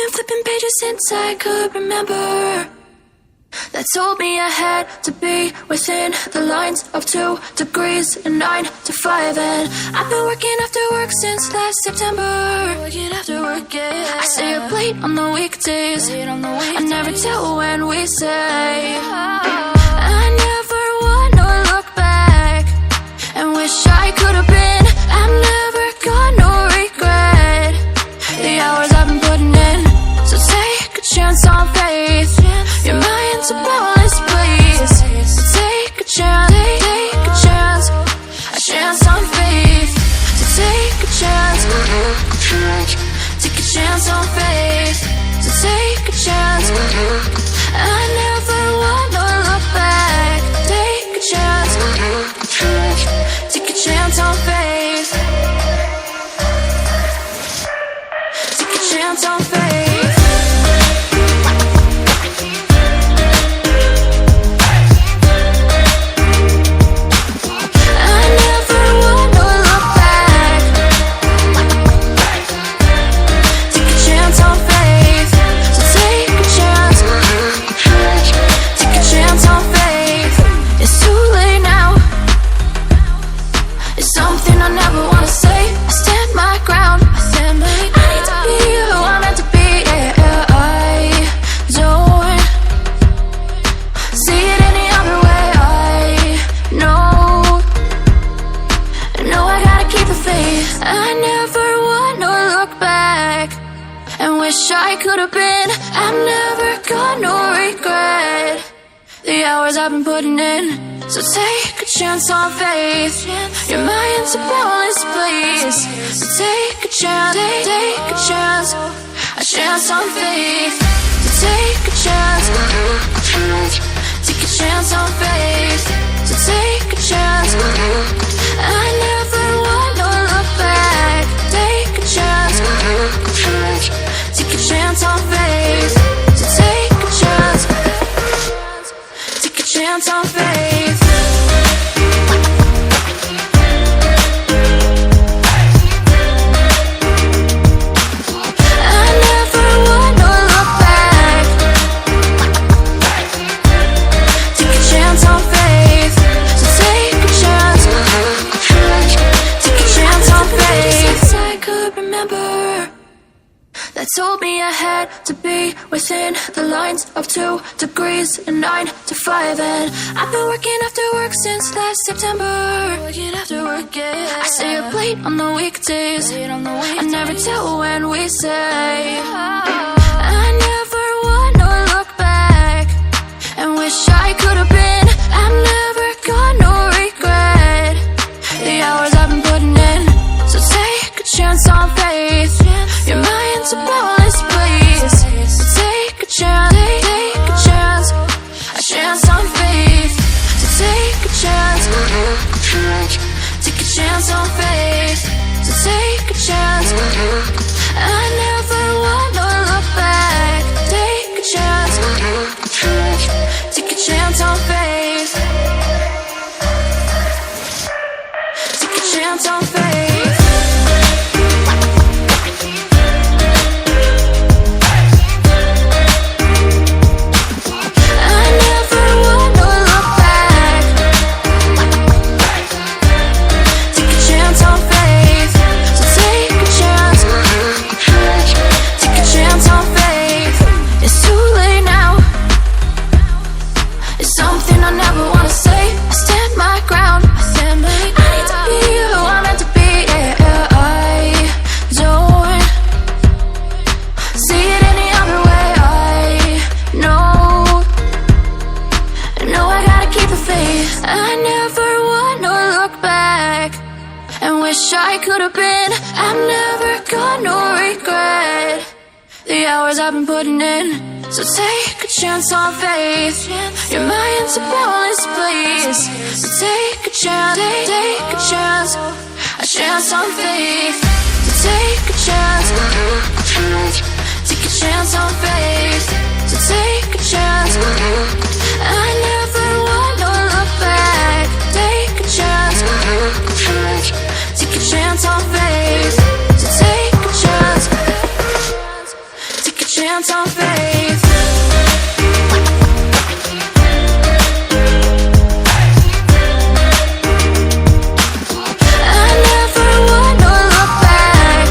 been flipping pages since I could remember, that told me I had to be within the lines of 2 degrees and 9 to 5. And I've been working after work since last September. Working after work, yeah. I stay up late on the weekdays. I never tell when we say. I never wanna look back and wish I could have been. I've never got no regret. The hours I've been putting in, so take a chance on faith. Your mind's a boundless place. So take a chance, take a chance, a chance on faith. So take a chance, take a chance on faith. So take a chance. I never wanna look back. Take a chance, take a chance on faith. Take a chance on faith. I could have been. I've never got no regret. The hours I've been putting in, so take a chance on faith. Your mind's a boundless place. So take a chance, take a chance, a chance on faith. So take a chance, take a chance on faith. So take a chance. I never wanna look back. Take a chance. Take a chance on faith. So take a chance. Take a chance on faith. I never wanna look back. Take a chance on faith. So take a chance. Take a chance on faith. Since I could remember, that told me I had to be within the lines of 2 degrees and 9 to 5. And I've been working after work since last September. Working after work, yeah. I stay up late on the weekdays. I never tell when we say. I never wanna look back and wish I could have been. I've never got no regret. The hours I've been putting in, so take a chance on faith. Your mind's a boundless place. So take a chance, take a chance, a chance on faith. So take a chance, take a chance on faith. So take a chance. I never wanna look back. Take a chance, take a chance on faith. Take a chance on faith. I could have been. I've never got no regret. The hours I've been putting in, so take a chance on faith. Your mind's a boundless place. So take a chance, take a chance, a chance on faith. So take a chance, take a chance on faith. So take a chance. I never wanna look back. Take a chance. Take a chance on faith. So take a chance. Take a chance. chance on faith. I never wanna look back.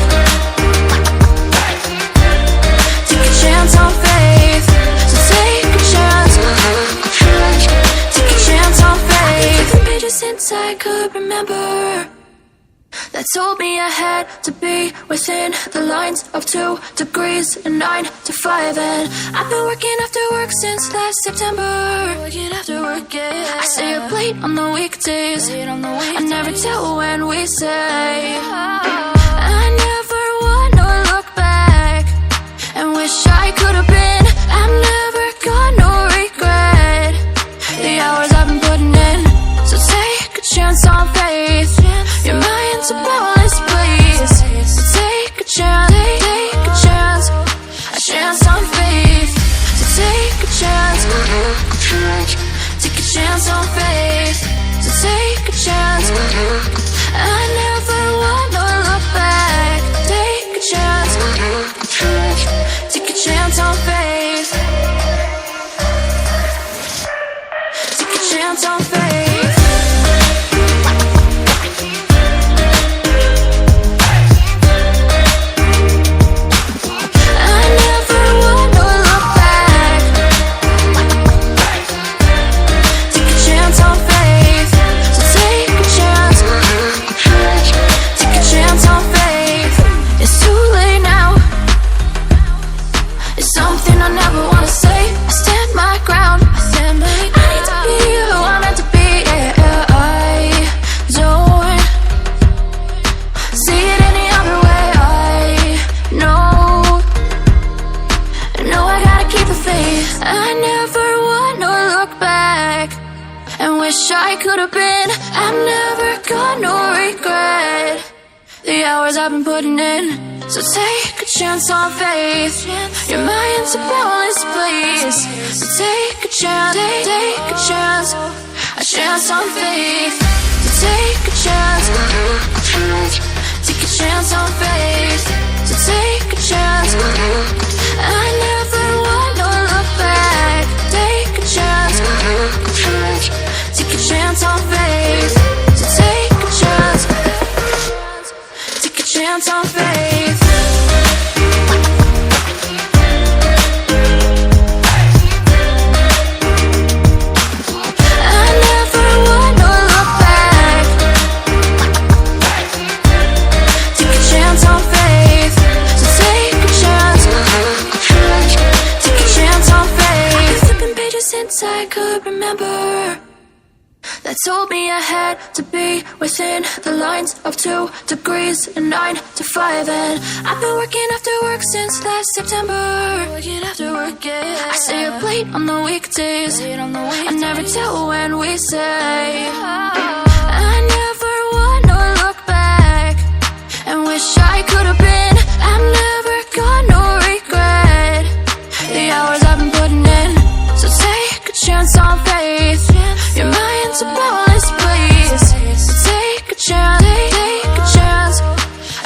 Take a chance on faith. So take a chance. Take a chance on faith. The pages since I could remember that told me I had to be within the lines of 2 degrees and 9 to 5. And I've been working after work since last September. Working after work, yeah. I stay up late on the weekdays. I never tell when we say. I never wanna look back and wish I could have been. I've never got no regret. The hours I've been putting in. So take a chance on faith. Your mind's a boundless place. So take a chance, take a chance. A chance on faith. So take a chance. Take a chance on faith. So take a chance. I never wanna look back. Take a chance. Take a chance on faith. Take a chance on faith. I could have been. I've never got no regret. The hours I've been putting in. So take a chance on faith. Your mind's a boundless place. So take a chance, take a chance. A chance on faith. So take a chance. Take a chance on faith. So take a chance. I never wanna look back. Take a chance. Take a chance on faith. So take a chance. Take a chance on faith. I never wanna look back. Take a chance on faith. So take a chance. Take a chance on faith. I've been flipping pages since I could remember that told me I had to be within the lines of 2 degrees and 9 to 5. And I've been working after work since last September. Working after work, yeah. I stay up late on the weekdays. I never tell when we say. I never wanna look back and wish I could have been. I've never got no regret. The hours I've been putting in. So take a chance on faith. Your mind's a boundless place. So take a chance, take a chance.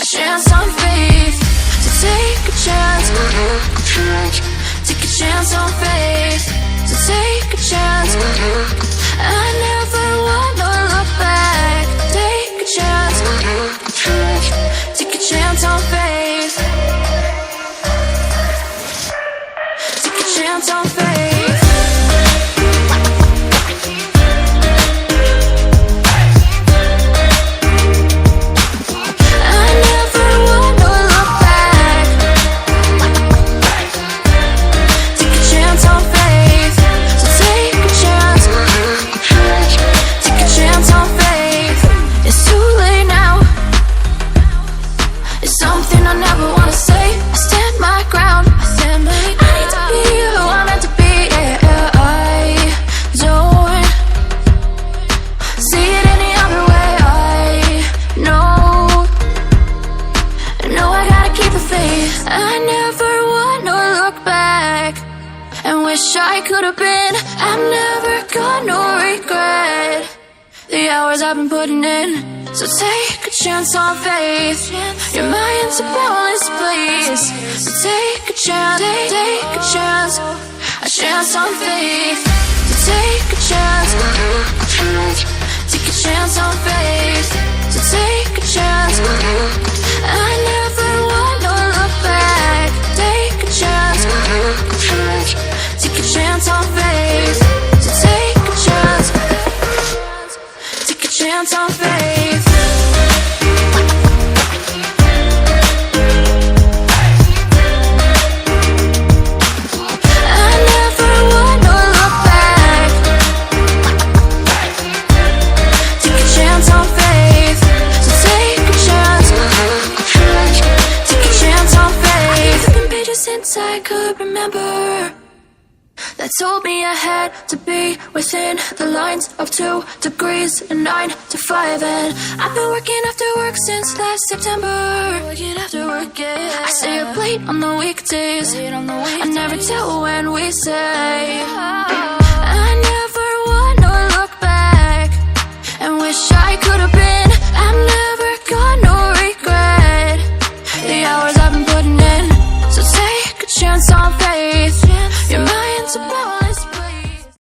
A chance on faith. So take a chance. Take a chance on faith. So take a chance. I never wanna look back. Take a chance. Take a chance on faith. Take a chance on faith. I could have been. I've never got no regret. The hours I've been putting in. So take a chance on faith. Your mind's a boundless place. So take a chance, take a chance. A chance on faith. So take a chance. Take a chance on faith. So take a chance. I never wanna look back. Take a chance. Take a chance on faith. So take a chance. Take a chance on faith. I never wanna look back. Take a chance on faith. So take a chance. Take a chance on faith. I've been pages since I could remember that told me I had to be within the lines of 2 degrees and 9 to 5. And I've been working after work since last September. Working after work, yeah. I stay up late on the weekdays. I never tell when we say